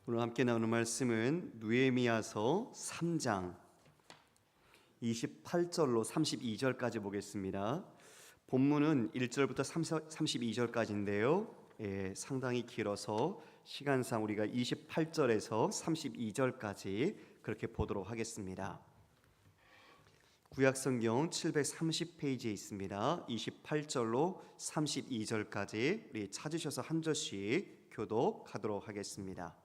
오늘 함께 나누는 말씀은 느헤미야서 3장 28절로 32절까지 보겠습니다. 본문은 1절부터 32절까지인데요. 상당히 길어서 시간상 우리가 28절에서 32절까지 그렇게 보도록 하겠습니다. 구약성경 730페이지에 있습니다. 28절로 32절까지 우리 찾으셔서 한 절씩 교독하도록 하겠습니다.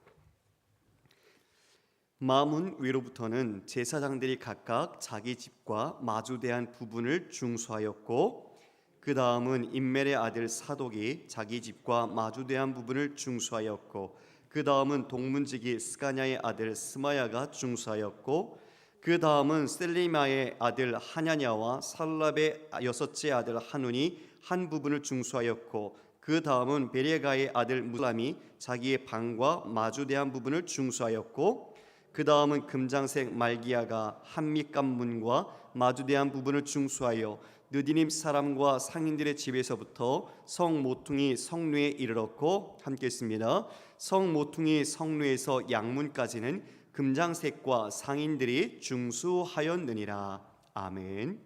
마문 위로부터는 제사장들이 각각 자기 집과 마주대한 부분을 중수하였고, 그 다음은 임멜의 아들 사독이 자기 집과 마주대한 부분을 중수하였고, 그 다음은 동문지기 스가냐의 아들 스마야가 중수하였고, 그 다음은 셀리마의 아들 하냐냐와 살랍의 여섯째 아들 하눈이 한 부분을 중수하였고, 그 다음은 베레가의 아들 무람이 자기의 방과 마주대한 부분을 중수하였고, 그 다음은 금장색 말기야가 한밑간문과 마주대한 부분을 중수하여 느디님 사람과 상인들의 집에서부터 성 모퉁이 성루에 이르렀고, 함께 했습니다. 성 모퉁이 성루에서 양문까지는 금장색과 상인들이 중수하였느니라. 아멘.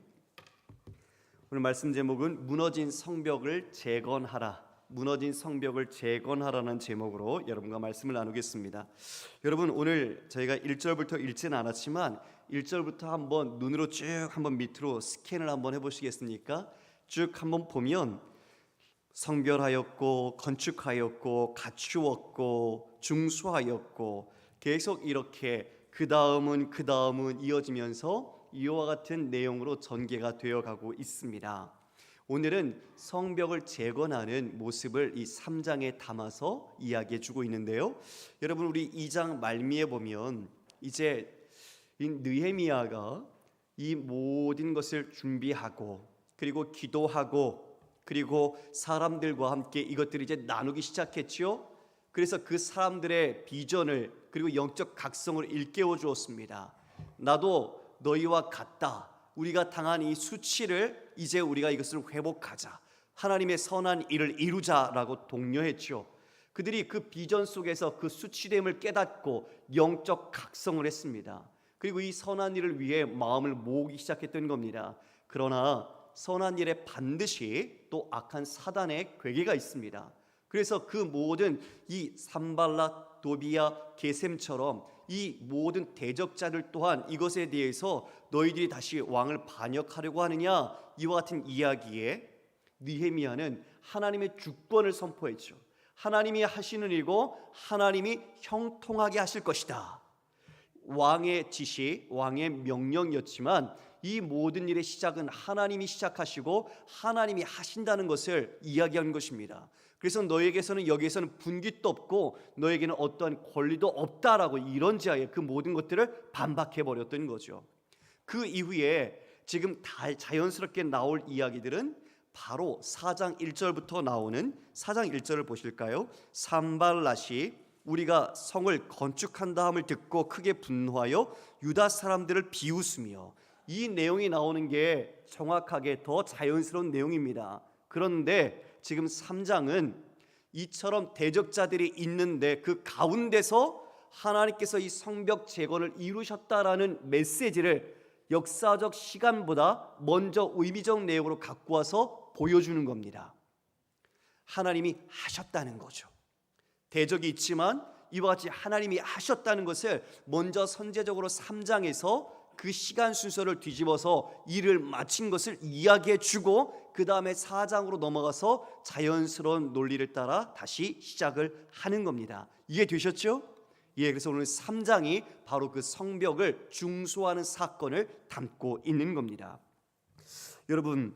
오늘 말씀 제목은 무너진 성벽을 재건하라. 무너진 성벽을 재건하라는 제목으로 여러분과 말씀을 나누겠습니다. 여러분, 오늘 저희가 1절부터 읽지는 않았지만 1절부터 한번 눈으로 쭉 한번 밑으로 스캔을 한번 해보시겠습니까? 쭉 한번 보면 성별하였고 건축하였고 갖추었고 중수하였고 계속 이렇게 그 다음은 이어지면서 이와 같은 내용으로 전개가 되어가고 있습니다. 오늘은 성벽을 재건하는 모습을 이 3장에 담아서 이야기해 주고 있는데요. 여러분, 우리 2장 말미에 보면 이제 이 느헤미야가 이 모든 것을 준비하고 그리고 기도하고 그리고 사람들과 함께 이것들을 이제 나누기 시작했죠. 그래서 그 사람들의 비전을 그리고 영적 각성을 일깨워 주었습니다. 나도 너희와 같다. 우리가 당한 이 수치를 이제 우리가 이것을 회복하자. 하나님의 선한 일을 이루자라고 독려했죠. 그들이 그 비전 속에서 그 수치됨을 깨닫고 영적 각성을 했습니다. 그리고 이 선한 일을 위해 마음을 모으기 시작했던 겁니다. 그러나 선한 일에 반드시 또 악한 사단의 괴계가 있습니다. 그래서 그 모든 이 산발락, 도비야, 게셈처럼 이 모든 대적자들 또한 이것에 대해서 너희들이 다시 왕을 반역하려고 하느냐, 이와 같은 이야기에 느헤미야는 하나님의 주권을 선포했죠. 하나님이 하시는 일이고 하나님이 형통하게 하실 것이다. 왕의 지시, 왕의 명령이었지만 이 모든 일의 시작은 하나님이 시작하시고 하나님이 하신다는 것을 이야기한 것입니다. 그래서 너에게서는 여기에서는 분깃도 없고 너에게는 어떠한 권리도 없다라고 이런지하에 그 모든 것들을 반박해버렸던 거죠. 그 이후에 지금 다 자연스럽게 나올 이야기들은 바로 4장 1절부터 나오는 4장 1절을 보실까요? 산발랏이 우리가 성을 건축한다함을 듣고 크게 분노하여 유다 사람들을 비웃으며, 이 내용이 나오는 게 정확하게 더 자연스러운 내용입니다. 그런데 지금 3장은 이처럼 대적자들이 있는데 그 가운데서 하나님께서 이 성벽 재건을 이루셨다라는 메시지를 역사적 시간보다 먼저 의미적 내용으로 갖고 와서 보여주는 겁니다. 하나님이 하셨다는 거죠. 대적이 있지만 이와 같이 하나님이 하셨다는 것을 먼저 선제적으로 3장에서 그 시간 순서를 뒤집어서 일을 마친 것을 이야기해 주고, 그 다음에 4장으로 넘어가서 자연스러운 논리를 따라 다시 시작을 하는 겁니다. 이해되셨죠? 그래서 오늘 3장이 바로 그 성벽을 중수하는 사건을 담고 있는 겁니다. 여러분,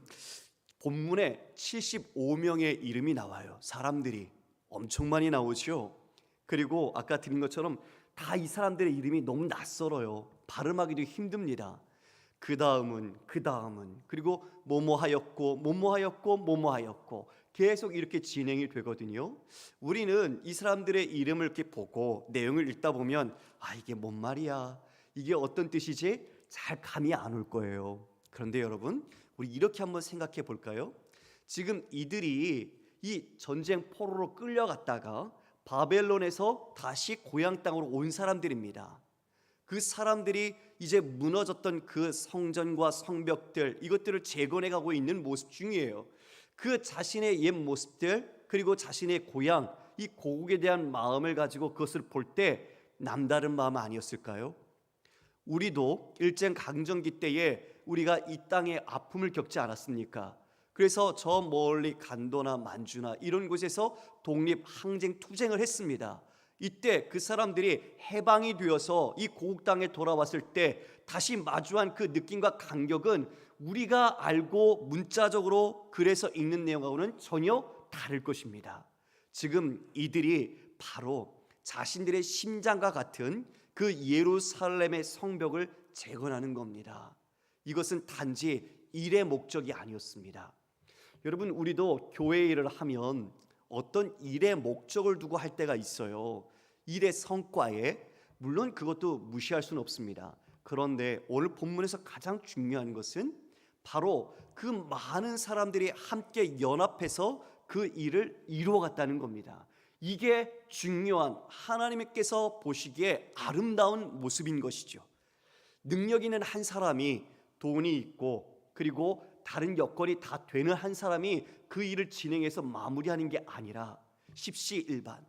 본문에 75명의 이름이 나와요. 사람들이 엄청 많이 나오죠. 그리고 아까 드린 것처럼 다 이 사람들의 이름이 너무 낯설어요. 발음하기도 힘듭니다. 그 다음은 그리고 뭐뭐하였고 계속 이렇게 진행이 되거든요. 우리는 이 사람들의 이름을 이렇게 보고 내용을 읽다 보면 이게 뭔 말이야, 이게 어떤 뜻이지? 잘 감이 안 올 거예요. 그런데 여러분, 우리 이렇게 한번 생각해 볼까요? 지금 이들이 이 전쟁 포로로 끌려갔다가 바벨론에서 다시 고향 땅으로 온 사람들입니다. 그 사람들이 이제 무너졌던 그 성전과 성벽들, 이것들을 재건해 가고 있는 모습 중이에요. 그 자신의 옛 모습들, 그리고 자신의 고향, 이 고국에 대한 마음을 가지고 그것을 볼 때 남다른 마음 아니었을까요? 우리도 일제 강점기 때에 우리가 이 땅의 아픔을 겪지 않았습니까? 그래서 저 멀리 간도나 만주나 이런 곳에서 독립 항쟁 투쟁을 했습니다. 이때 그 사람들이 해방이 되어서 이 고국 땅에 돌아왔을 때 다시 마주한 그 느낌과 감격은 우리가 알고 문자적으로 글에서 읽는 내용하고는 전혀 다를 것입니다. 지금 이들이 바로 자신들의 심장과 같은 그 예루살렘의 성벽을 재건하는 겁니다. 이것은 단지 일의 목적이 아니었습니다. 여러분, 우리도 교회 일을 하면 어떤 일의 목적을 두고 할 때가 있어요. 일의 성과에, 물론 그것도 무시할 수는 없습니다. 그런데 오늘 본문에서 가장 중요한 것은 바로 그 많은 사람들이 함께 연합해서 그 일을 이루어갔다는 겁니다. 이게 중요한, 하나님께서 보시기에 아름다운 모습인 것이죠. 능력 있는 한 사람이, 돈이 있고 그리고 다른 여건이 다 되는 한 사람이 그 일을 진행해서 마무리하는 게 아니라 십시일반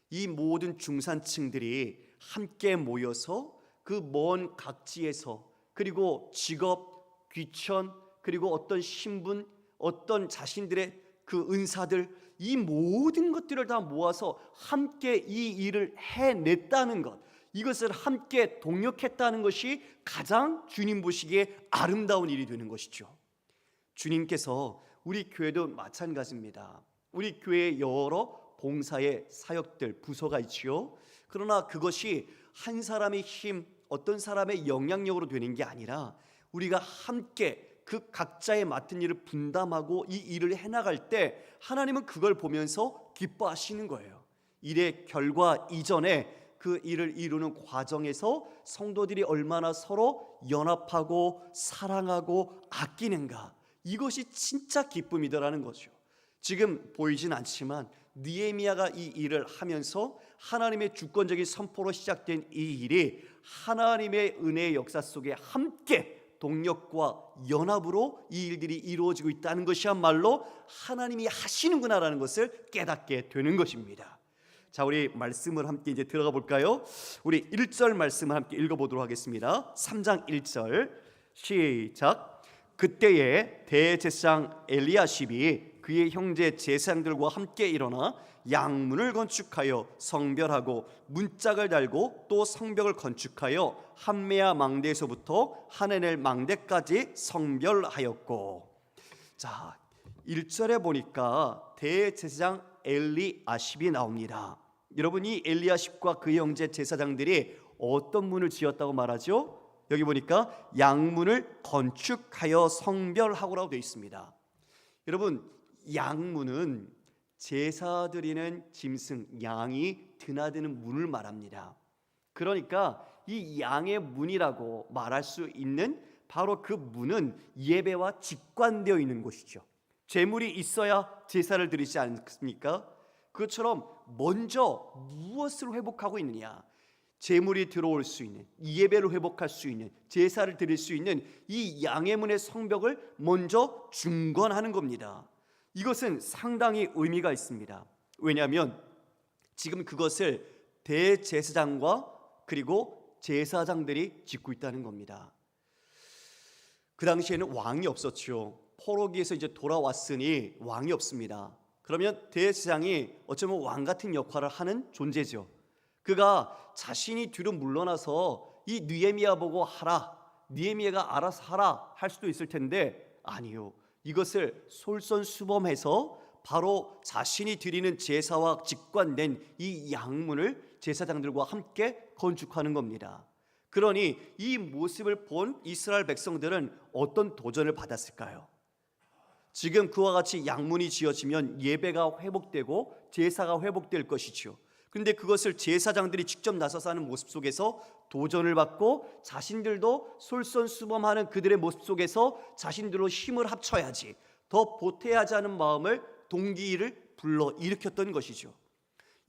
이 모든 중산층들이 함께 모여서 그 먼 각지에서, 그리고 직업, 귀천, 그리고 어떤 신분, 어떤 자신들의 그 은사들, 이 모든 것들을 다 모아서 함께 이 일을 해냈다는 것, 이것을 함께 동력했다는 것이 가장 주님 보시기에 아름다운 일이 되는 것이죠. 주님께서 우리 교회도 마찬가지입니다. 우리 교회에 여러 봉사의 사역들, 부서가 있지요. 그러나 그것이 한 사람의 힘, 어떤 사람의 영향력으로 되는 게 아니라 우리가 함께 그 각자의 맡은 일을 분담하고 이 일을 해나갈 때 하나님은 그걸 보면서 기뻐하시는 거예요. 일의 결과 이전에 그 일을 이루는 과정에서 성도들이 얼마나 서로 연합하고 사랑하고 아끼는가, 이것이 진짜 기쁨이더라는 거죠. 지금 보이진 않지만 느헤미야가 이 일을 하면서 하나님의 주권적인 선포로 시작된 이 일이 하나님의 은혜의 역사 속에 함께 동력과 연합으로 이 일들이 이루어지고 있다는 것이야말로 하나님이 하시는구나라는 것을 깨닫게 되는 것입니다. 자, 우리 말씀을 함께 이제 들어가 볼까요? 우리 1절 말씀을 함께 읽어보도록 하겠습니다. 3장 1절 시작. 그때에 대제사장 엘리야십이 그의 형제 제사장들과 함께 일어나 양문을 건축하여 성별하고 문짝을 달고 또 성벽을 건축하여 한메아 망대에서부터 하네넬 망대까지 성별하였고. 자, 1절에 보니까 대제사장 엘리야십이 나옵니다. 여러분, 이 엘리야십과 그 형제 제사장들이 어떤 문을 지었다고 말하죠? 여기 보니까 양문을 건축하여 성별하고라고 되어 있습니다. 여러분, 양문은 제사 드리는 짐승, 양이 드나드는 문을 말합니다. 그러니까 이 양의 문이라고 말할 수 있는 바로 그 문은 예배와 직관되어 있는 곳이죠. 제물이 있어야 제사를 드리지 않습니까? 그것처럼 먼저 무엇을 회복하고 있느냐, 제물이 들어올 수 있는, 예배를 회복할 수 있는, 제사를 드릴 수 있는 이 양의 문의 성벽을 먼저 중건하는 겁니다. 이것은 상당히 의미가 있습니다. 왜냐하면 지금 그것을 대제사장과 그리고 제사장들이 짓고 있다는 겁니다. 그 당시에는 왕이 없었죠. 포로기에서 이제 돌아왔으니 왕이 없습니다. 그러면 대제사장이 어쩌면 왕 같은 역할을 하는 존재죠. 그가 자신이 뒤로 물러나서 이 느헤미야 보고 하라, 느헤미야가 알아서 하라 할 수도 있을 텐데, 아니요, 이것을 솔선수범해서 바로 자신이 드리는 제사와 직관된 이 양문을 제사장들과 함께 건축하는 겁니다. 그러니 이 모습을 본 이스라엘 백성들은 어떤 도전을 받았을까요? 지금 그와 같이 양문이 지어지면 예배가 회복되고 제사가 회복될 것이죠. 그런데 그것을 제사장들이 직접 나서서 하는 모습 속에서 도전을 받고 자신들도 솔선수범하는 그들의 모습 속에서 자신들로 힘을 합쳐야지, 더 보태야지 하는 마음을, 동기를 불러 일으켰던 것이죠.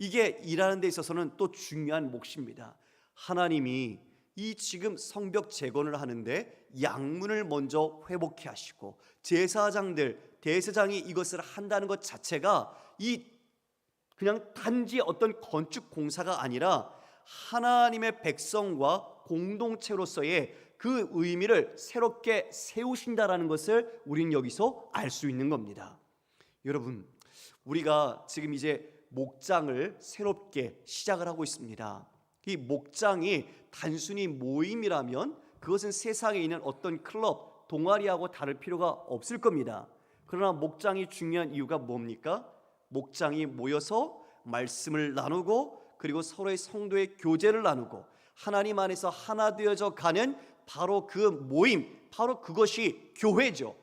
이게 일하는 데 있어서는 또 중요한 몫입니다. 하나님이 이 지금 성벽 재건을 하는데 양문을 먼저 회복해 하시고 제사장들, 대제사장이 이것을 한다는 것 자체가 이 그냥 단지 어떤 건축 공사가 아니라 하나님의 백성과 공동체로서의 그 의미를 새롭게 세우신다라는 것을 우리는 여기서 알 수 있는 겁니다. 여러분, 우리가 지금 이제 목장을 새롭게 시작을 하고 있습니다. 이 목장이 단순히 모임이라면 그것은 세상에 있는 어떤 클럽, 동아리하고 다를 필요가 없을 겁니다. 그러나 목장이 중요한 이유가 뭡니까? 목장이 모여서 말씀을 나누고 그리고 서로의 성도의 교제를 나누고 하나님 안에서 하나 되어져 가는 바로 그 모임, 바로 그것이 교회죠.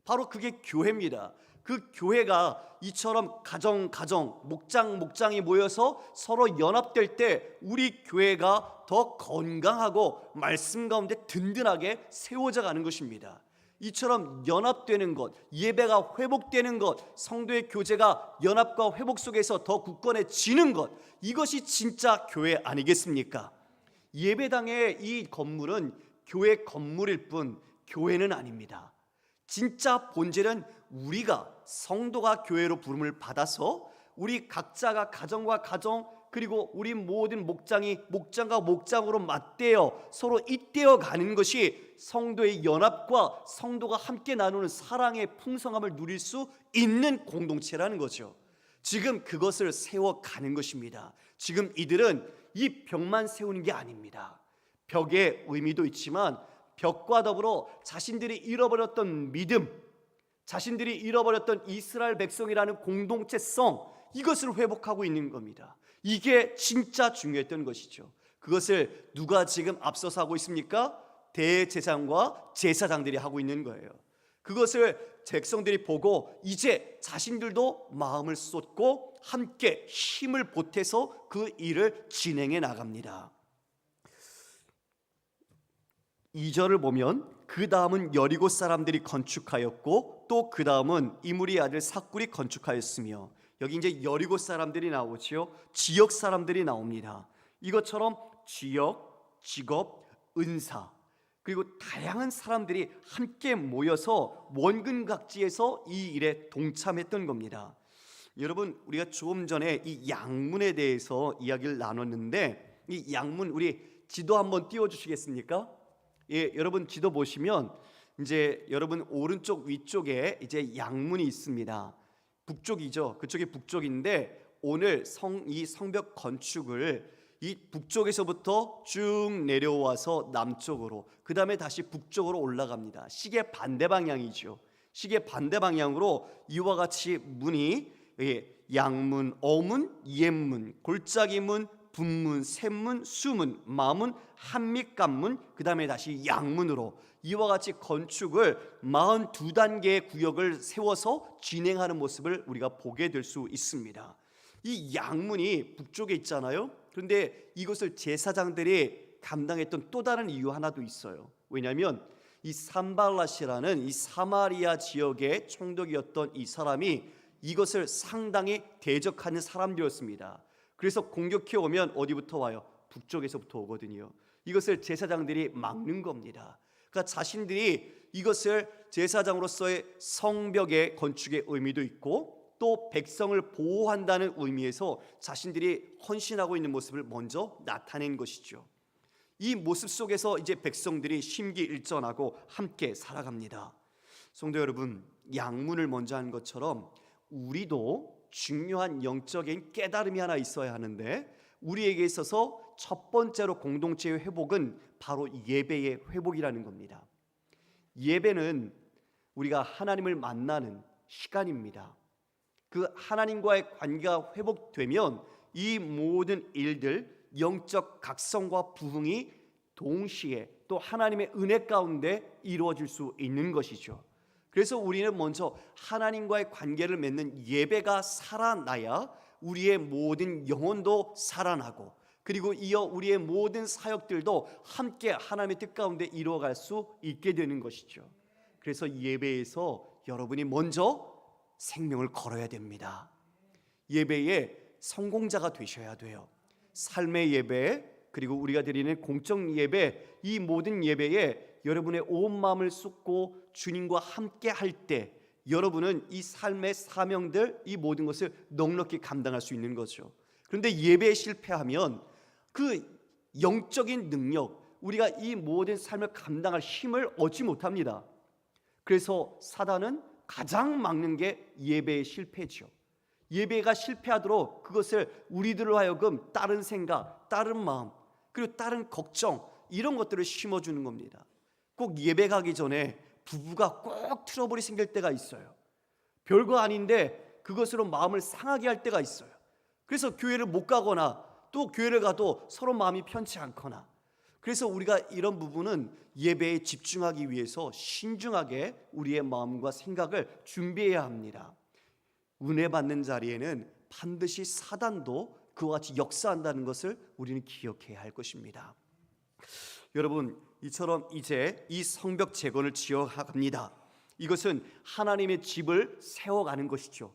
바로 그게 교회입니다. 그 교회가 이처럼 가정 목장이 모여서 서로 연합될 때 우리 교회가 더 건강하고 말씀 가운데 든든하게 세워져 가는 것입니다. 이처럼 연합되는 것, 예배가 회복되는 것, 성도의 교제가 연합과 회복 속에서 더 굳건해지는 것, 이것이 진짜 교회 아니겠습니까? 예배당의 이 건물은 교회 건물일 뿐 교회는 아닙니다. 진짜 본질은 우리가 성도가 교회로 부름을 받아서 우리 각자가 가정과 가정 그리고 우리 모든 목장이 목장과 목장으로 맞대어 서로 잇대어 가는 것이 성도의 연합과 성도가 함께 나누는 사랑의 풍성함을 누릴 수 있는 공동체라는 거죠. 지금 그것을 세워가는 것입니다. 지금 이들은 이 벽만 세우는 게 아닙니다. 벽의 의미도 있지만 벽과 더불어 자신들이 잃어버렸던 믿음, 자신들이 잃어버렸던 이스라엘 백성이라는 공동체성, 이것을 회복하고 있는 겁니다. 이게 진짜 중요했던 것이죠. 그것을 누가 지금 앞서서 하고 있습니까? 대제사장과 제사장들이 하고 있는 거예요. 그것을 백성들이 보고 이제 자신들도 마음을 쏟고 함께 힘을 보태서 그 일을 진행해 나갑니다. 2절을 보면 그 다음은 여리고 사람들이 건축하였고 또 그 다음은 이므리의 아들 삭굴이 건축하였으며, 여기 이제 여리고 사람들이 나오지요. 지역 사람들이 나옵니다. 이것처럼 지역, 직업, 은사 그리고 다양한 사람들이 함께 모여서 원근각지에서 이 일에 동참했던 겁니다. 여러분, 우리가 조금 전에 이 양문에 대해서 이야기를 나눴는데 이 양문 우리 지도 한번 띄워주시겠습니까? 예, 여러분 지도 보시면 이제 여러분 오른쪽 위쪽에 이제 양문이 있습니다. 북쪽이죠. 그쪽이 북쪽인데 오늘 이 성벽 건축을 이 북쪽에서부터 쭉 내려와서 남쪽으로, 그 다음에 다시 북쪽으로 올라갑니다. 시계 반대 방향이죠. 시계 반대 방향으로 이와 같이 문이 양문, 어문, 옛문, 골짜기문, 분문, 샘문, 수문, 마문, 한밑간문, 그 다음에 다시 양문으로 이와 같이 건축을 42단계의 구역을 세워서 진행하는 모습을 우리가 보게 될 수 있습니다. 이 양문이 북쪽에 있잖아요. 그런데 이것을 제사장들이 감당했던 또 다른 이유 하나도 있어요. 왜냐하면 이 산발랏이라는 이 사마리아 지역의 총독이었던 이 사람이 이것을 상당히 대적하는 사람들이었습니다. 그래서 공격해 오면 어디부터 와요? 북쪽에서부터 오거든요. 이것을 제사장들이 막는 겁니다. 그러니까 자신들이 이것을 제사장으로서의 성벽의 건축의 의미도 있고 또 백성을 보호한다는 의미에서 자신들이 헌신하고 있는 모습을 먼저 나타낸 것이죠. 이 모습 속에서 이제 백성들이 심기일전하고 함께 살아갑니다. 성도 여러분, 양문을 먼저 한 것처럼 우리도 중요한 영적인 깨달음이 하나 있어야 하는데, 우리에게 있어서 첫 번째로 공동체의 회복은 바로 예배의 회복이라는 겁니다. 예배는 우리가 하나님을 만나는 시간입니다. 그 하나님과의 관계가 회복되면 이 모든 일들, 영적 각성과 부흥이 동시에 또 하나님의 은혜 가운데 이루어질 수 있는 것이죠. 그래서 우리는 먼저 하나님과의 관계를 맺는 예배가 살아나야 우리의 모든 영혼도 살아나고, 그리고 이어 우리의 모든 사역들도 함께 하나님의 뜻 가운데 이루어갈 수 있게 되는 것이죠. 그래서 예배에서 여러분이 먼저 생명을 걸어야 됩니다. 예배에 성공자가 되셔야 돼요. 삶의 예배, 그리고 우리가 드리는 공적 예배, 이 모든 예배에 여러분의 온 마음을 쏟고 주님과 함께 할 때 여러분은 이 삶의 사명들, 이 모든 것을 넉넉히 감당할 수 있는 거죠. 그런데 예배에 실패하면 그 영적인 능력, 우리가 이 모든 삶을 감당할 힘을 얻지 못합니다. 그래서 사단은 가장 막는 게 예배의 실패죠. 예배가 실패하도록 그것을 우리들로 하여금 다른 생각, 다른 마음, 그리고 다른 걱정, 이런 것들을 심어주는 겁니다. 꼭 예배 가기 전에 부부가 꼭 트러블이 생길 때가 있어요. 별거 아닌데 그것으로 마음을 상하게 할 때가 있어요. 그래서 교회를 못 가거나 또 교회를 가도 서로 마음이 편치 않거나, 그래서 우리가 이런 부분은 예배에 집중하기 위해서 신중하게 우리의 마음과 생각을 준비해야 합니다. 은혜 받는 자리에는 반드시 사단도 그와 같이 역사한다는 것을 우리는 기억해야 할 것입니다. 여러분, 이처럼 이제 이 성벽 재건을 지어갑니다. 이것은 하나님의 집을 세워가는 것이죠.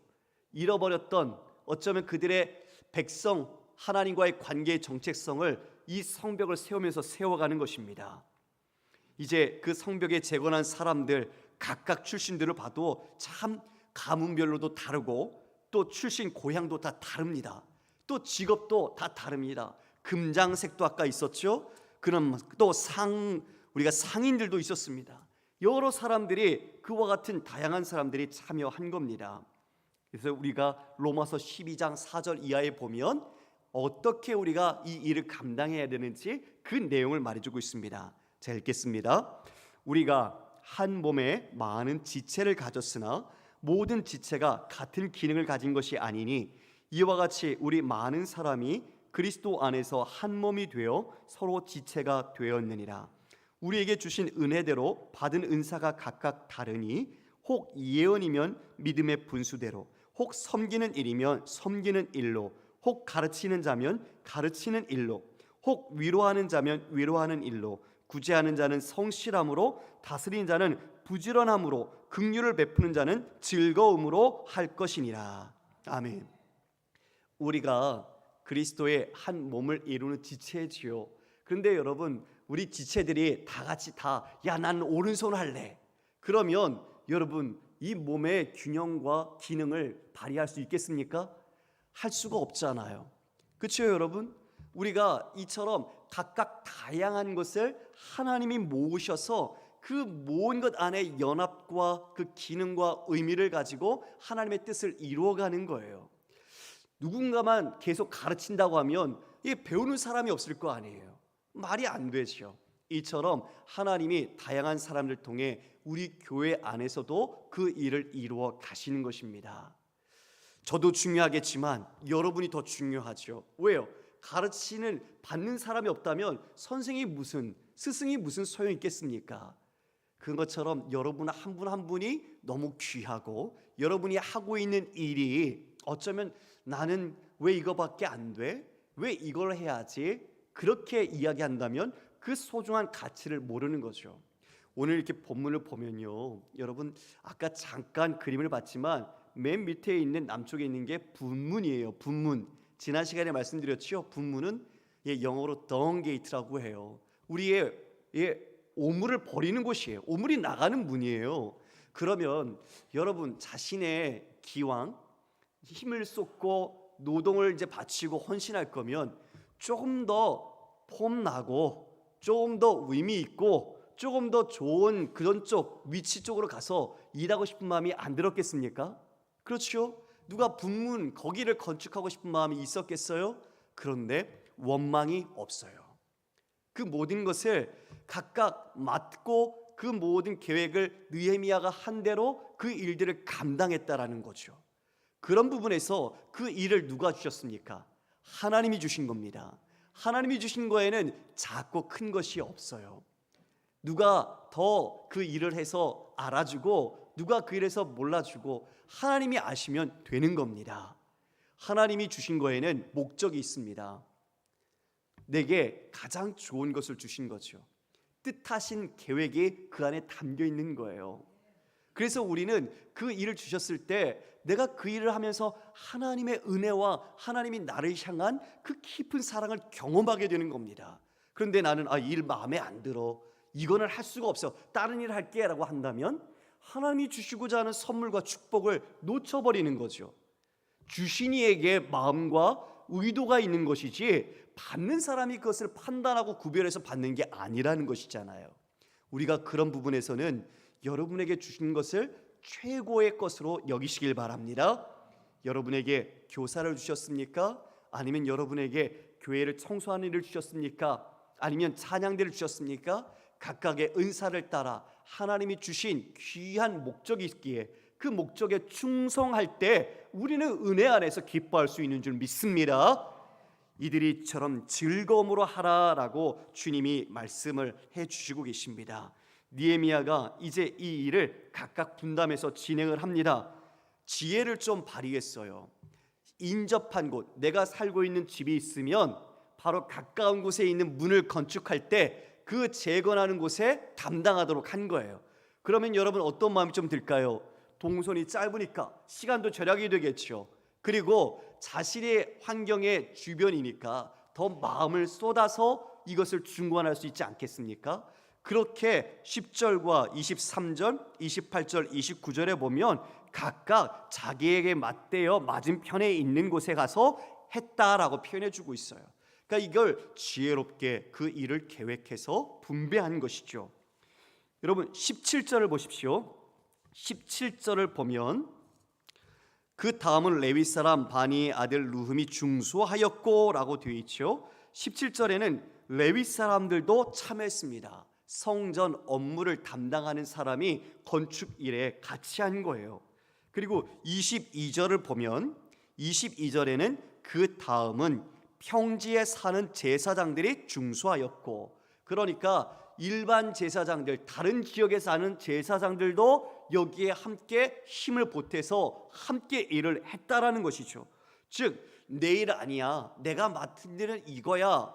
잃어버렸던, 어쩌면 그들의 백성 하나님과의 관계의 정체성을 이 성벽을 세우면서 세워가는 것입니다. 이제 그 성벽에 재건한 사람들 각각 출신들을 봐도 참 가문별로도 다르고 또 출신 고향도 다 다릅니다. 또 직업도 다 다릅니다. 금장색도 아까 있었죠. 그럼 또 우리가 상인들도 있었습니다. 여러 사람들이, 그와 같은 다양한 사람들이 참여한 겁니다. 그래서 우리가 로마서 12장 4절 이하에 보면 어떻게 우리가 이 일을 감당해야 되는지 그 내용을 말해주고 있습니다. 제가 읽겠습니다. 우리가 한 몸에 많은 지체를 가졌으나 모든 지체가 같은 기능을 가진 것이 아니니 이와 같이 우리 많은 사람이 그리스도 안에서 한 몸이 되어 서로 지체가 되었느니라. 우리에게 주신 은혜대로 받은 은사가 각각 다르니 혹 예언이면 믿음의 분수대로, 혹 섬기는 일이면 섬기는 일로, 혹 가르치는 자면 가르치는 일로, 혹 위로하는 자면 위로하는 일로, 구제하는 자는 성실함으로, 다스리는 자는 부지런함으로, 긍휼을 베푸는 자는 즐거움으로 할 것이니라. 아멘. 우리가 그리스도의 한 몸을 이루는 지체지요. 그런데 여러분, 우리 지체들이 다 같이 야, 난 오른손 할래. 그러면 여러분, 이 몸의 균형과 기능을 발휘할 수 있겠습니까? 할 수가 없잖아요. 그렇죠, 여러분? 우리가 이처럼 각각 다양한 것을 하나님이 모으셔서 그 모은 것 안에 연합과 그 기능과 의미를 가지고 하나님의 뜻을 이루어가는 거예요. 누군가만 계속 가르친다고 하면 배우는 사람이 없을 거 아니에요. 말이 안 되죠. 이처럼 하나님이 다양한 사람들 통해 우리 교회 안에서도 그 일을 이루어 가시는 것입니다. 저도 중요하겠지만 여러분이 더 중요하죠. 왜요? 가르치는 받는 사람이 없다면 선생이 무슨, 스승이 무슨 소용이 있겠습니까? 그것처럼 여러분 한 분 한 분이 너무 귀하고 여러분이 하고 있는 일이 어쩌면 나는 왜 이거밖에 안 돼? 왜 이걸 해야지? 그렇게 이야기한다면 그 소중한 가치를 모르는 거죠. 오늘 이렇게 본문을 보면요, 여러분 아까 잠깐 그림을 봤지만 맨 밑에 있는 남쪽에 있는 게 분문이에요. 분문. 지난 시간에 말씀드렸죠. 분문은 영어로 dung gate라고 해요. 우리의 오물을 버리는 곳이에요. 오물이 나가는 문이에요. 그러면 여러분 자신의 기왕 힘을 쏟고 노동을 이제 바치고 헌신할 거면 조금 더 폼나고 조금 더 의미 있고 조금 더 좋은 그런 쪽 위치 쪽으로 가서 일하고 싶은 마음이 안 들었겠습니까? 그렇죠? 누가 분문 거기를 건축하고 싶은 마음이 있었겠어요? 그런데 원망이 없어요. 그 모든 것을 각각 맡고 그 모든 계획을 느헤미야가 한 대로 그 일들을 감당했다라는 거죠. 그런 부분에서 그 일을 누가 주셨습니까? 하나님이 주신 겁니다. 하나님이 주신 거에는 작고 큰 것이 없어요. 누가 더 그 일을 해서 알아주고 누가 그 일에서 몰라주고 하나님이 아시면 되는 겁니다. 하나님이 주신 거에는 목적이 있습니다. 내게 가장 좋은 것을 주신 거죠. 뜻하신 계획이 그 안에 담겨 있는 거예요. 그래서 우리는 그 일을 주셨을 때 내가 그 일을 하면서 하나님의 은혜와 하나님이 나를 향한 그 깊은 사랑을 경험하게 되는 겁니다. 그런데 나는 이 일 마음에 안 들어, 이거는 할 수가 없어, 다른 일 할게 라고 한다면 하나님이 주시고자 하는 선물과 축복을 놓쳐버리는 거죠. 주신 이에게 마음과 의도가 있는 것이지 받는 사람이 그것을 판단하고 구별해서 받는 게 아니라는 것이잖아요. 우리가 그런 부분에서는 여러분에게 주신 것을 최고의 것으로 여기시길 바랍니다. 여러분에게 교사를 주셨습니까? 아니면 여러분에게 교회를 청소하는 일을 주셨습니까? 아니면 찬양대를 주셨습니까? 각각의 은사를 따라 하나님이 주신 귀한 목적이 있기에 그 목적에 충성할 때 우리는 은혜 안에서 기뻐할 수 있는 줄 믿습니다. 이들이 이처럼 즐거움으로 하라라고 주님이 말씀을 해주시고 계십니다. 느헤미야가 이제 이 일을 각각 분담해서 진행을 합니다. 지혜를 좀 발휘했어요. 인접한 곳, 내가 살고 있는 집이 있으면 바로 가까운 곳에 있는 문을 건축할 때 그 재건하는 곳에 담당하도록 한 거예요. 그러면 여러분 어떤 마음이 좀 들까요? 동선이 짧으니까 시간도 절약이 되겠죠. 그리고 자신의 환경의 주변이니까 더 마음을 쏟아서 이것을 중관할 수 있지 않겠습니까? 그렇게 10절과 23절, 28절, 29절에 보면 각각 자기에게 맞대어 맞은편에 있는 곳에 가서 했다라고 표현해 주고 있어요. 그러니까 이걸 지혜롭게 그 일을 계획해서 분배한 것이죠. 여러분 17절을 보십시오. 17절을 보면 그 다음은 레위 사람 바니의 아들 루흠이 중수하였고 라고 되어 있죠. 17절에는 레위 사람들도 참여했습니다. 성전 업무를 담당하는 사람이 건축 일에 같이 한 거예요. 그리고 22절을 보면 22절에는 그 다음은 평지에 사는 제사장들이 중수하였고, 그러니까 일반 제사장들, 다른 지역에 사는 제사장들도 여기에 함께 힘을 보태서 함께 일을 했다라는 것이죠. 즉 내 일 아니야, 내가 맡은 일은 이거야,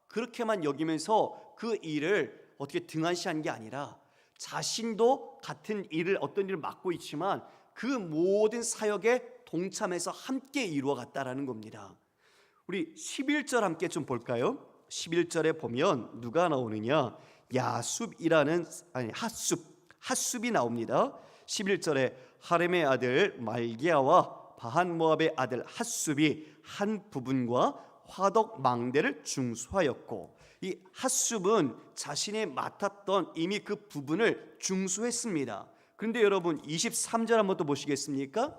그렇게만 여기면서 그 일을 어떻게 등한시한 게 아니라 자신도 같은 일을, 어떤 일을 맡고 있지만 그 모든 사역에 동참해서 함께 이루어갔다라는 겁니다. 우리 11절 함께 좀 볼까요? 11절에 보면 누가 나오느냐, 야숲이라는, 핫숲이 나옵니다. 11절에 하렘의 아들 말기야와 바한 모압의 아들 핫숲이 한 부분과 화덕 망대를 중수하였고, 이 핫숲은 자신이 맡았던 이미 그 부분을 중수했습니다. 그런데 여러분 23절 한번 또 보시겠습니까?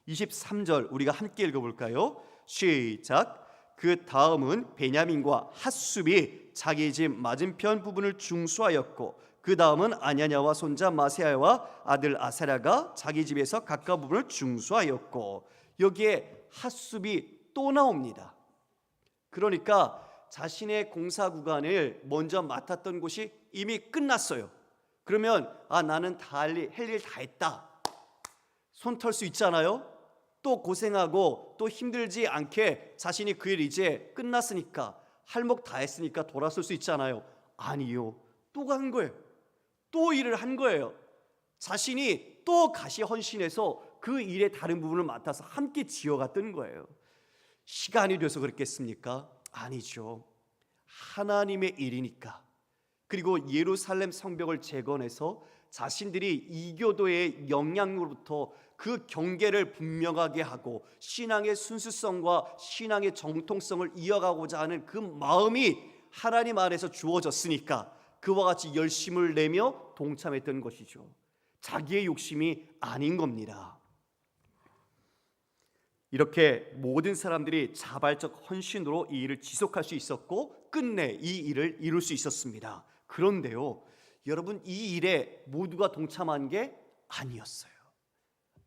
23절 우리가 함께 읽어볼까요? 시작. 그 다음은 베냐민과 핫숲이 자기 집 맞은편 부분을 중수하였고, 그 다음은 아냐냐와 손자 마세야와 아들 아사랴가 자기 집에서 가까운 부분을 중수하였고, 여기에 핫숲이 또 나옵니다. 그러니까 자신의 공사 구간을 먼저 맡았던 곳이 이미 끝났어요. 그러면 나는 할 일 다 했다, 손 털 수 있잖아요. 또 고생하고 또 힘들지 않게 자신이 그 일 이제 끝났으니까, 할 목 다 했으니까 돌아설 수 있잖아요. 아니요, 또 간 거예요. 또 일을 한 거예요. 자신이 또 가시 헌신해서 그 일의 다른 부분을 맡아서 함께 지어갔던 거예요. 시간이 돼서 그랬겠습니까? 아니죠. 하나님의 일이니까. 그리고 예루살렘 성벽을 재건해서 자신들이 이교도의 영향으로부터 그 경계를 분명하게 하고 신앙의 순수성과 신앙의 정통성을 이어가고자 하는 그 마음이 하나님 안에서 주어졌으니까 그와 같이 열심을 내며 동참했던 것이죠. 자기의 욕심이 아닌 겁니다. 이렇게 모든 사람들이 자발적 헌신으로 이 일을 지속할 수 있었고 끝내 이 일을 이룰 수 있었습니다. 그런데요, 여러분, 이 일에 모두가 동참한 게 아니었어요.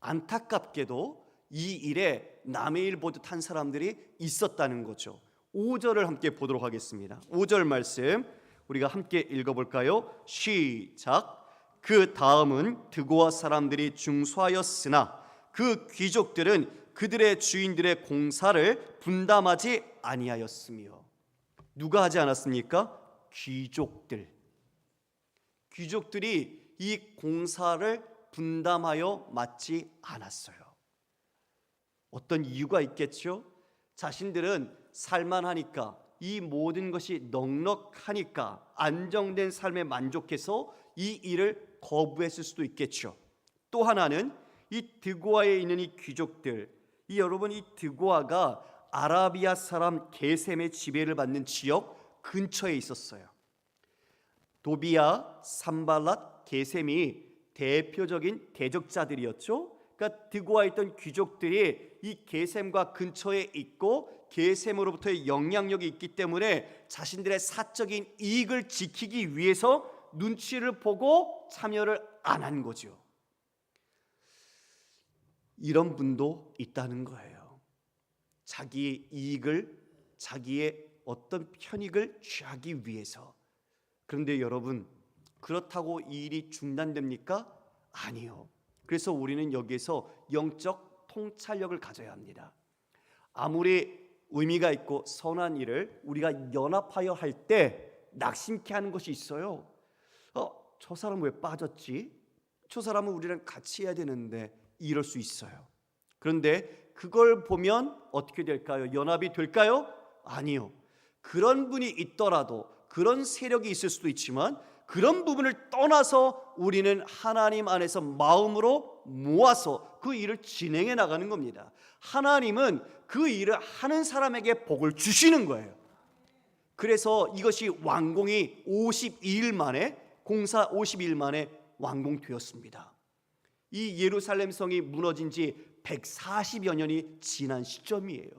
안타깝게도 이 일에 남의 일 보듯 한 사람들이 있었다는 거죠. 5절을 함께 보도록 하겠습니다. 5절 말씀 우리가 함께 읽어볼까요? 시작. 그 다음은 드고아 사람들이 중수하였으나 그 귀족들은 그들의 주인들의 공사를 분담하지 아니하였으며. 누가 하지 않았습니까? 귀족들이 이 공사를 분담하여 맞지 않았어요. 어떤 이유가 있겠죠? 자신들은 살만하니까, 이 모든 것이 넉넉하니까 안정된 삶에 만족해서 이 일을 거부했을 수도 있겠죠. 또 하나는 이 드고아에 있는 이 귀족들, 여러분, 이 드고아가 아라비아 사람 게셈의 지배를 받는 지역 근처에 있었어요. 도비아, 산발랏, 게셈이 대표적인 대적자들이었죠. 그러니까 드고아에 있던 귀족들이 이 게셈과 근처에 있고 게셈으로부터의 영향력이 있기 때문에 자신들의 사적인 이익을 지키기 위해서 눈치를 보고 참여를 안 한 거죠. 이런 분도 있다는 거예요. 자기의 이익을, 자기의 어떤 편익을 취하기 위해서. 그런데 여러분, 그렇다고 이 일이 중단됩니까? 아니요. 그래서 우리는 여기에서 영적 통찰력을 가져야 합니다. 아무리 의미가 있고 선한 일을 우리가 연합하여 할 때 낙심케 하는 것이 있어요. 저 사람 왜 빠졌지? 저 사람은 우리랑 같이 해야 되는데, 이럴 수 있어요. 그런데 그걸 보면 어떻게 될까요? 연합이 될까요? 아니요. 그런 분이 있더라도, 그런 세력이 있을 수도 있지만 그런 부분을 떠나서 우리는 하나님 안에서 마음으로 모아서 그 일을 진행해 나가는 겁니다. 하나님은 그 일을 하는 사람에게 복을 주시는 거예요. 그래서 이것이 완공이 52일 만에, 공사 52일 만에 완공되었습니다. 이 예루살렘 성이 무너진 지 140여 년이 지난 시점이에요.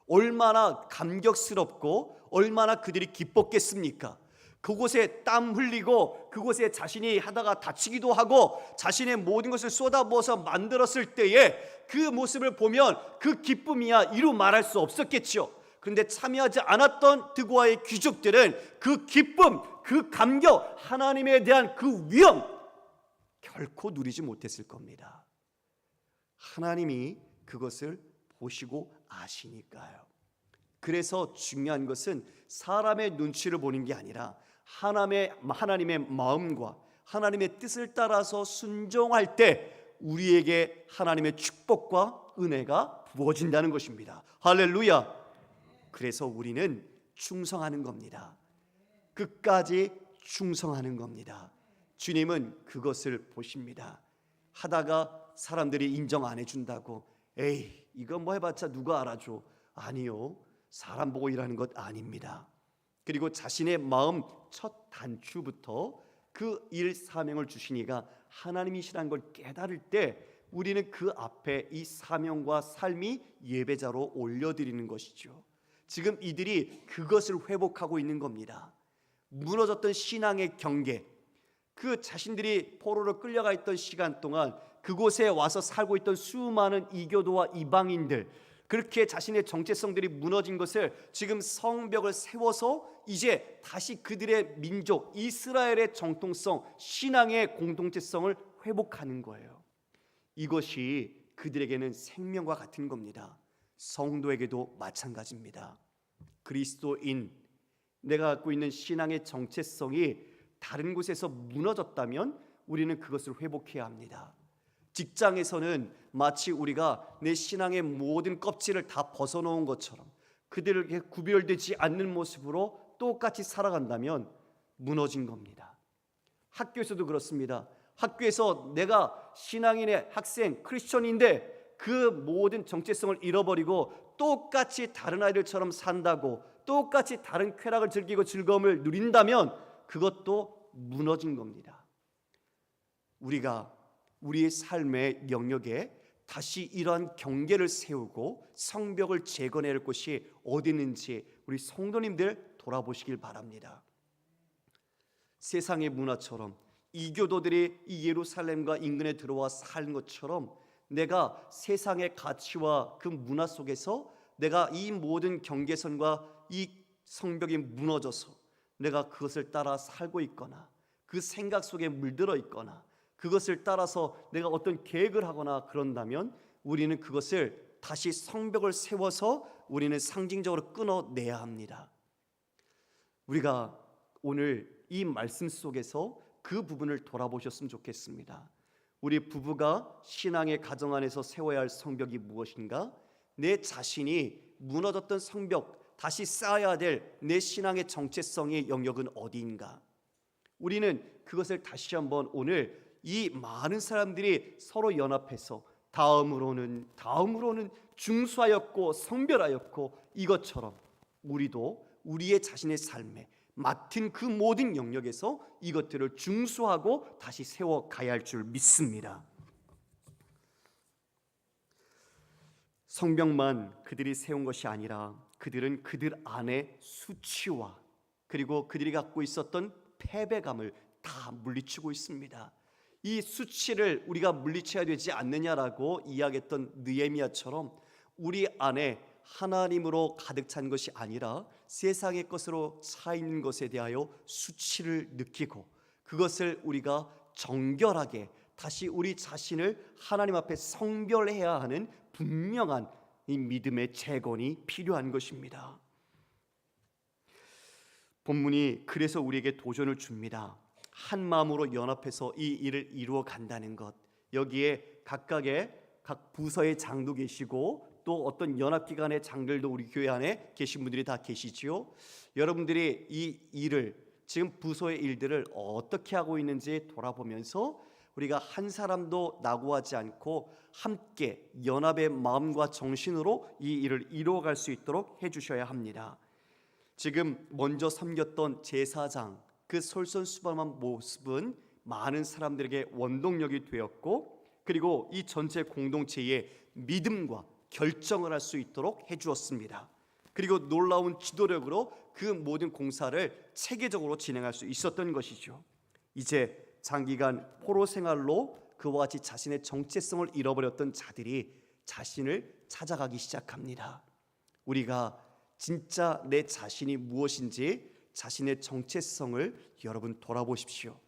얼마나 감격스럽고 얼마나 그들이 기뻤겠습니까? 그곳에 땀 흘리고 그곳에 자신이 하다가 다치기도 하고 자신의 모든 것을 쏟아부어서 만들었을 때에 그 모습을 보면 그 기쁨이야 이루 말할 수 없었겠죠. 그런데 참여하지 않았던 드고아의 귀족들은 그 기쁨, 그 감격, 하나님에 대한 그 위엄 결코 누리지 못했을 겁니다. 하나님이 그것을 보시고 아시니까요. 그래서 중요한 것은 사람의 눈치를 보는 게 아니라 하나님의 마음과 하나님의 뜻을 따라서 순종할 때 우리에게 하나님의 축복과 은혜가 부어진다는 것입니다. 할렐루야. 그래서 우리는 충성하는 겁니다. 끝까지 충성하는 겁니다. 주님은 그것을 보십니다. 하다가 사람들이 인정 안 해준다고, 에이 이거 뭐 해봤자 누가 알아줘. 아니요, 사람 보고 일하는 것 아닙니다. 그리고 자신의 마음 첫 단추부터 그 일 사명을 주신 이가 하나님이시라는 걸 깨달을 때 우리는 그 앞에 이 사명과 삶이 예배자로 올려드리는 것이죠. 지금 이들이 그것을 회복하고 있는 겁니다. 무너졌던 신앙의 경계, 그 자신들이 포로로 끌려가 있던 시간 동안 그곳에 와서 살고 있던 수많은 이교도와 이방인들, 그렇게 자신의 정체성들이 무너진 것을 지금 성벽을 세워서 이제 다시 그들의 민족 이스라엘의 정통성, 신앙의 공동체성을 회복하는 거예요. 이것이 그들에게는 생명과 같은 겁니다. 성도에게도 마찬가지입니다. 그리스도인, 내가 갖고 있는 신앙의 정체성이 다른 곳에서 무너졌다면 우리는 그것을 회복해야 합니다. 직장에서는 마치 우리가 내 신앙의 모든 껍질을 다 벗어놓은 것처럼 그들에게 구별되지 않는 모습으로 똑같이 살아간다면 무너진 겁니다. 학교에서도 그렇습니다. 학교에서 내가 신앙인의 학생, 크리스천인데 그 모든 정체성을 잃어버리고 똑같이 다른 아이들처럼 산다고, 똑같이 다른 쾌락을 즐기고 즐거움을 누린다면 그것도 무너진 겁니다. 우리가 우리의 삶의 영역에 다시 이러한 경계를 세우고 성벽을 재건해야 할 곳이 어디 있는지 우리 성도님들 돌아보시길 바랍니다. 세상의 문화처럼 이교도들이 이 예루살렘과 인근에 들어와 사는 것처럼 내가 세상의 가치와 그 문화 속에서 내가 이 모든 경계선과 이 성벽이 무너져서 내가 그것을 따라 살고 있거나 그 생각 속에 물들어 있거나 그것을 따라서 내가 어떤 계획을 하거나 그런다면 우리는 그것을 다시 성벽을 세워서 우리는 상징적으로 끊어내야 합니다. 우리가 오늘 이 말씀 속에서 그 부분을 돌아보셨으면 좋겠습니다. 우리 부부가 신앙의 가정 안에서 세워야 할 성벽이 무엇인가? 내 자신이 무너졌던 성벽, 다시 쌓아야 될 내 신앙의 정체성의 영역은 어디인가? 우리는 그것을 다시 한번 오늘 이 많은 사람들이 서로 연합해서 다음으로는 중수하였고 성별하였고 이것처럼 우리도 우리의 자신의 삶에 맡은 그 모든 영역에서 이것들을 중수하고 다시 세워가야 할 줄 믿습니다. 성벽만 그들이 세운 것이 아니라 그들은 그들 안에 수치와 그리고 그들이 갖고 있었던 패배감을 다 물리치고 있습니다. 이 수치를 우리가 물리쳐야 되지 않느냐라고 이야기했던 느헤미야처럼 우리 안에 하나님으로 가득 찬 것이 아니라 세상의 것으로 차 있는 것에 대하여 수치를 느끼고 그것을 우리가 정결하게 다시 우리 자신을 하나님 앞에 성별해야 하는 분명한 이 믿음의 재건이 필요한 것입니다. 본문이 그래서 우리에게 도전을 줍니다. 한 마음으로 연합해서 이 일을 이루어 간다는 것. 여기에 각각의 각 부서의 장도 계시고 또 어떤 연합기관의 장들도 우리 교회 안에 계신 분들이 다 계시지요. 여러분들이 이 일을 지금 부서의 일들을 어떻게 하고 있는지 돌아보면서 우리가 한 사람도 낙오하지 않고 함께 연합의 마음과 정신으로 이 일을 이루어갈 수 있도록 해주셔야 합니다. 지금 먼저 섬겼던 제사장 그 솔선수범한 모습은 많은 사람들에게 원동력이 되었고 그리고 이 전체 공동체의 믿음과 결정을 할 수 있도록 해주었습니다. 그리고 놀라운 지도력으로 그 모든 공사를 체계적으로 진행할 수 있었던 것이죠. 이제 장기간 포로 생활로 그와 같이 자신의 정체성을 잃어버렸던 자들이 자신을 찾아가기 시작합니다. 우리가 진짜 내 자신이 무엇인지 자신의 정체성을 여러분 돌아보십시오.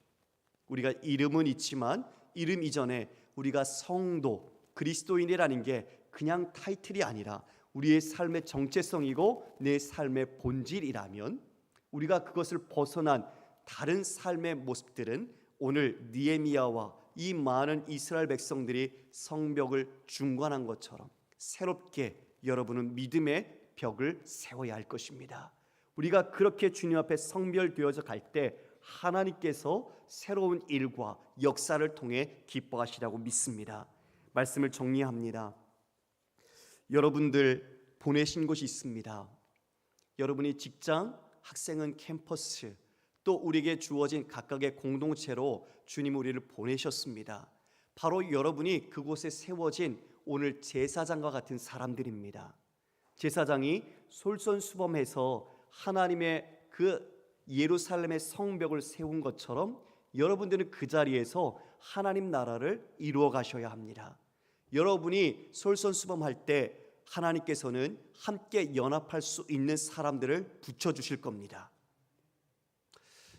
우리가 이름은 있지만 이름 이전에 우리가 성도, 그리스도인이라는 게 그냥 타이틀이 아니라 우리의 삶의 정체성이고 내 삶의 본질이라면 우리가 그것을 벗어난 다른 삶의 모습들은 오늘 느헤미야와 이 많은 이스라엘 백성들이 성벽을 중관한 것처럼 새롭게 여러분은 믿음의 벽을 세워야 할 것입니다. 우리가 그렇게 주님 앞에 성별되어져 갈 때 하나님께서 새로운 일과 역사를 통해 기뻐하시라고 믿습니다. 말씀을 정리합니다. 여러분들 보내신 곳이 있습니다. 여러분이 직장, 학생은 캠퍼스, 또 우리에게 주어진 각각의 공동체로 주님 우리를 보내셨습니다. 바로 여러분이 그곳에 세워진 오늘 제사장과 같은 사람들입니다. 제사장이 솔선수범해서 하나님의 그 예루살렘의 성벽을 세운 것처럼 여러분들은 그 자리에서 하나님 나라를 이루어 가셔야 합니다. 여러분이 솔선수범할 때 하나님께서는 함께 연합할 수 있는 사람들을 붙여주실 겁니다.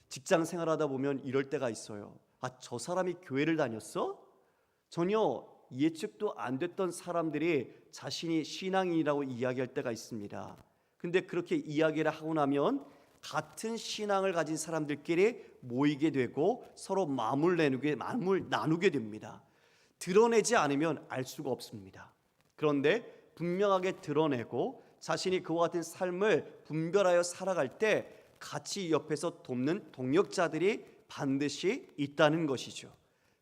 직장 생활하다 보면 이럴 때가 있어요. 저 사람이 교회를 다녔어? 전혀 예측도 안 됐던 사람들이 자신이 신앙인이라고 이야기할 때가 있습니다. 근데 그렇게 이야기를 하고 나면 같은 신앙을 가진 사람들끼리 모이게 되고 서로 마음을 나누게 됩니다. 드러내지 않으면 알 수가 없습니다. 그런데 분명하게 드러내고 자신이 그와 같은 삶을 분별하여 살아갈 때 같이 옆에서 돕는 동역자들이 반드시 있다는 것이죠.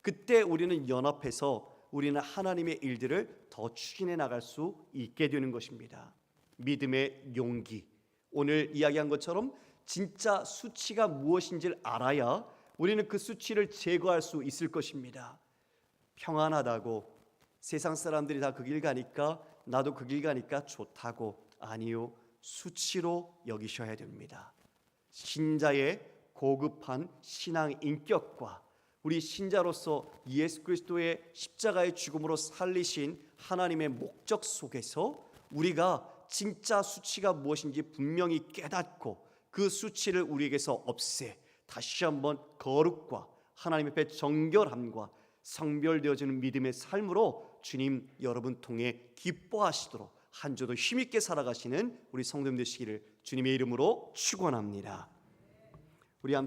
그때 우리는 연합해서 우리는 하나님의 일들을 더 추진해 나갈 수 있게 되는 것입니다. 믿음의 용기. 오늘 이야기한 것처럼 진짜 수치가 무엇인지를 알아야 우리는 그 수치를 제거할 수 있을 것입니다. 평안하다고 세상 사람들이 다 그 길 가니까 나도 그 길 가니까 좋다고, 아니요, 수치로 여기셔야 됩니다. 신자의 고급한 신앙 인격과 우리 신자로서 예수 그리스도의 십자가의 죽음으로 살리신 하나님의 목적 속에서 우리가 진짜 수치가 무엇인지 분명히 깨닫고 그 수치를 우리에게서 없애 다시 한번 거룩과 하나님 앞에 정결함과 성별되어지는 믿음의 삶으로 주님 여러분 통해 기뻐하시도록 한 주도 힘있게 살아가시는 우리 성도님 되시기를 주님의 이름으로 축원합니다.